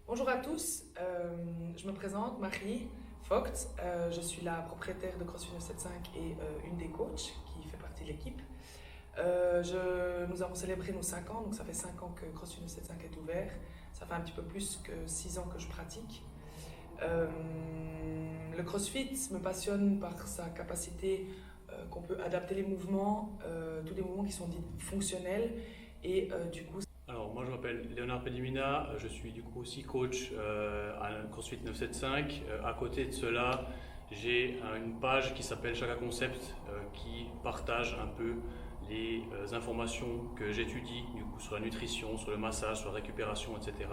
Bonjour à tous, je me présente, Marie Vogt. Je suis la propriétaire de CrossFit 975 et une des coachs qui fait partie de l'équipe. Nous avons célébré nos 5 ans, donc ça fait 5 ans que CrossFit 975 est ouvert. Ça fait un petit peu plus que 6 ans que je pratique. Le CrossFit me passionne par sa capacité qu'on peut adapter les mouvements, tous les mouvements qui sont dits fonctionnels et du coup. Alors moi je m'appelle Léonard Pedimina, je suis du coup aussi coach à CrossFit 975. À côté de cela, j'ai une page qui s'appelle Chaka Concept qui partage un peu les informations que j'étudie du coup sur la nutrition, sur le massage, sur la récupération, etc.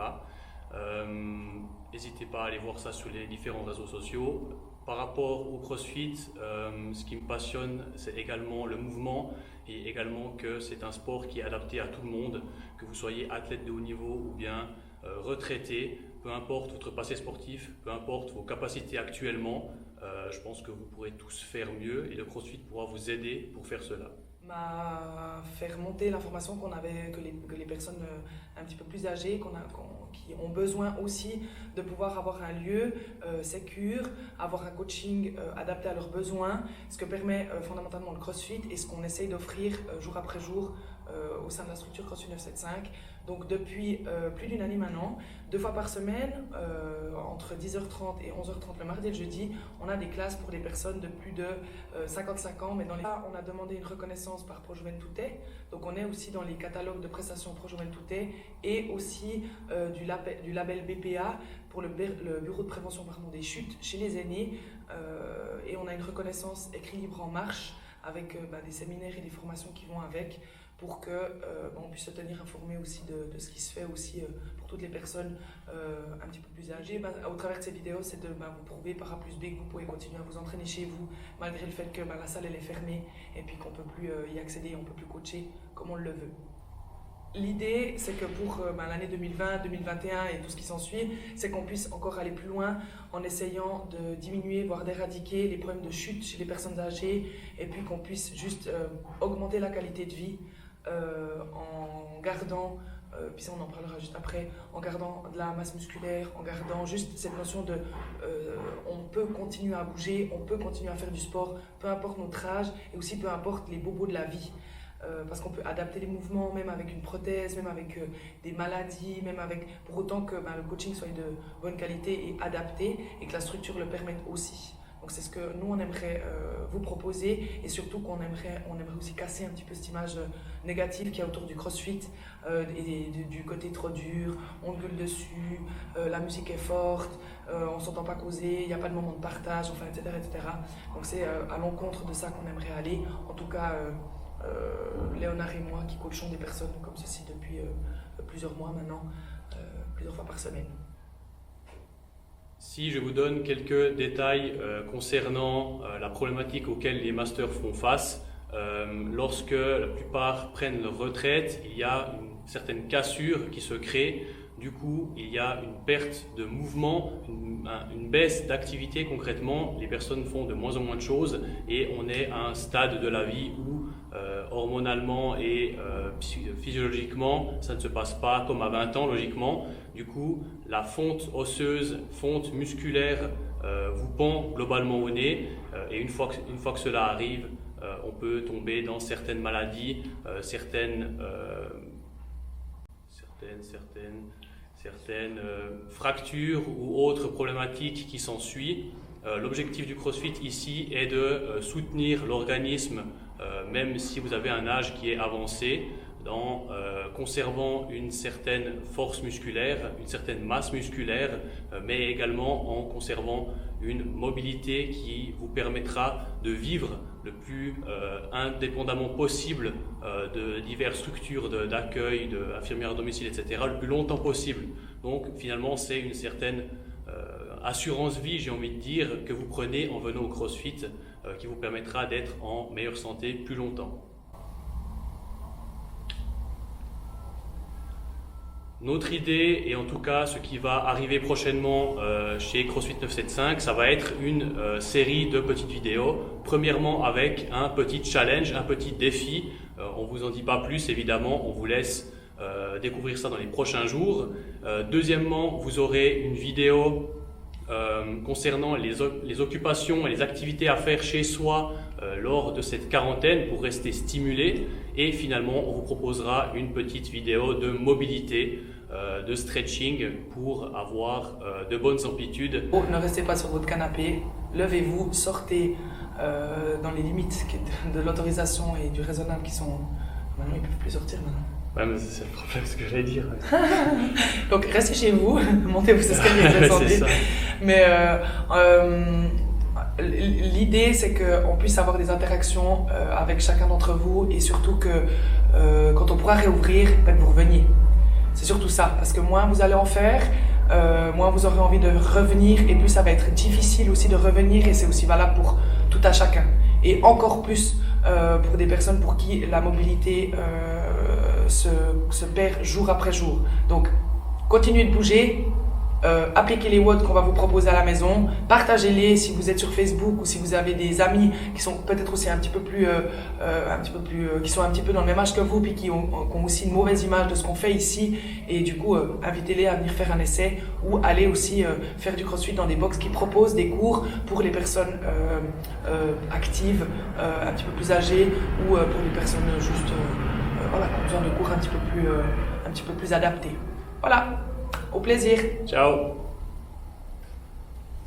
N'hésitez pas à aller voir ça sur les différents réseaux sociaux. Par rapport au CrossFit, ce qui me passionne, c'est également le mouvement et également que c'est un sport qui est adapté à tout le monde, que vous soyez athlète de haut niveau ou bien retraité, peu importe votre passé sportif, peu importe vos capacités actuellement, je pense que vous pourrez tous faire mieux et le CrossFit pourra vous aider pour faire cela. M'a fait remonter l'information que les personnes un petit peu plus âgées qui ont besoin aussi de pouvoir avoir un lieu sécure, avoir un coaching adapté à leurs besoins, ce que permet fondamentalement le CrossFit et ce qu'on essaye d'offrir jour après jour au sein de la structure CrossFit 975. Donc depuis plus d'une année maintenant, 2 fois par semaine, entre 10h30 et 11h30 le mardi et le jeudi, on a des classes pour des personnes de plus de 55 ans, mais dans les cas, on a demandé une reconnaissance par Pro Juventute, donc on est aussi dans les catalogues de prestations Pro Juventute et aussi du label BPA pour le Bureau de prévention des chutes chez les aînés, et on a une reconnaissance écrit libre en marche avec des séminaires et des formations qui vont avec pour qu'on puisse se tenir informé aussi de ce qui se fait aussi pour toutes les personnes un petit peu plus âgées. Au travers de ces vidéos, c'est de vous prouver par A plus B que vous pouvez continuer à vous entraîner chez vous malgré le fait que la salle elle est fermée et puis qu'on ne peut plus y accéder, on ne peut plus coacher comme on le veut. L'idée, c'est que pour l'année 2020, 2021 et tout ce qui s'ensuit, c'est qu'on puisse encore aller plus loin en essayant de diminuer, voire d'éradiquer les problèmes de chute chez les personnes âgées et puis qu'on puisse juste augmenter la qualité de vie en gardant, puis ça on en parlera juste après, en gardant de la masse musculaire, en gardant juste cette notion de on peut continuer à bouger, on peut continuer à faire du sport, peu importe notre âge et aussi peu importe les bobos de la vie. Parce qu'on peut adapter les mouvements, même avec une prothèse, même avec des maladies, même avec, pour autant que le coaching soit de bonne qualité et adapté et que la structure le permette aussi. Donc c'est ce que nous on aimerait vous proposer et surtout on aimerait aussi casser un petit peu cette image négative qu'il y a autour du CrossFit et du côté trop dur, on gueule dessus, la musique est forte, on s'entend pas causer, il n'y a pas de moment de partage, enfin etc. etc. Donc c'est à l'encontre de ça qu'on aimerait aller. En tout cas, Léonard et moi qui coachons des personnes comme ceci depuis plusieurs mois maintenant, plusieurs fois par semaine. Si je vous donne quelques détails concernant la problématique auxquelles les masters font face, lorsque la plupart prennent leur retraite, il y a une certaine cassure qui se crée. Du coup, il y a une perte de mouvement, une baisse d'activité concrètement. Les personnes font de moins en moins de choses et on est à un stade de la vie où hormonalement et physiologiquement, ça ne se passe pas comme à 20 ans logiquement. Du coup, la fonte osseuse, fonte musculaire vous pend globalement au nez et une fois que cela arrive, on peut tomber dans certaines maladies, certaines fractures ou autres problématiques qui s'ensuivent. L'objectif du CrossFit ici est de soutenir l'organisme, même si vous avez un âge qui est avancé, en conservant une certaine force musculaire, une certaine masse musculaire, mais également en conservant une mobilité qui vous permettra de vivre le plus indépendamment possible de diverses structures d'accueil, d'infirmières à domicile, etc., le plus longtemps possible. Donc finalement, c'est une certaine assurance vie, j'ai envie de dire, que vous prenez en venant au CrossFit, qui vous permettra d'être en meilleure santé plus longtemps. Notre idée, et en tout cas ce qui va arriver prochainement chez CrossFit 975, ça va être une série de petites vidéos. Premièrement avec un petit challenge, un petit défi. On vous en dit pas plus évidemment, on vous laisse découvrir ça dans les prochains jours. Deuxièmement, vous aurez une vidéo concernant les occupations et les activités à faire chez soi lors de cette quarantaine pour rester stimulé. Et finalement, on vous proposera une petite vidéo de mobilité, de stretching pour avoir de bonnes amplitudes. Ne restez pas sur votre canapé, levez-vous, sortez dans les limites de l'autorisation et du raisonnable qui sont... Maintenant, ils ne peuvent plus sortir maintenant. Ouais, mais c'est le problème, ce que j'allais dire. Donc restez chez vous, montez vos escaliers, descendez. Mais l'idée, c'est qu'on puisse avoir des interactions avec chacun d'entre vous et surtout que quand on pourra réouvrir, vous reveniez. C'est surtout ça, parce que moins vous allez en faire, moins vous aurez envie de revenir et plus ça va être difficile aussi de revenir et c'est aussi valable pour tout à chacun. Et encore plus pour des personnes pour qui la mobilité se perd jour après jour. Donc, continuez de bouger, appliquez les WOD qu'on va vous proposer à la maison, partagez-les si vous êtes sur Facebook ou si vous avez des amis qui sont peut-être aussi qui sont un petit peu dans le même âge que vous puis qui ont aussi une mauvaise image de ce qu'on fait ici et du coup, invitez-les à venir faire un essai ou aller aussi faire du crossfit dans des box qui proposent des cours pour les personnes actives, un petit peu plus âgées ou pour les personnes juste qui ont besoin de cours un petit peu plus adaptés. Voilà, au plaisir. Ciao.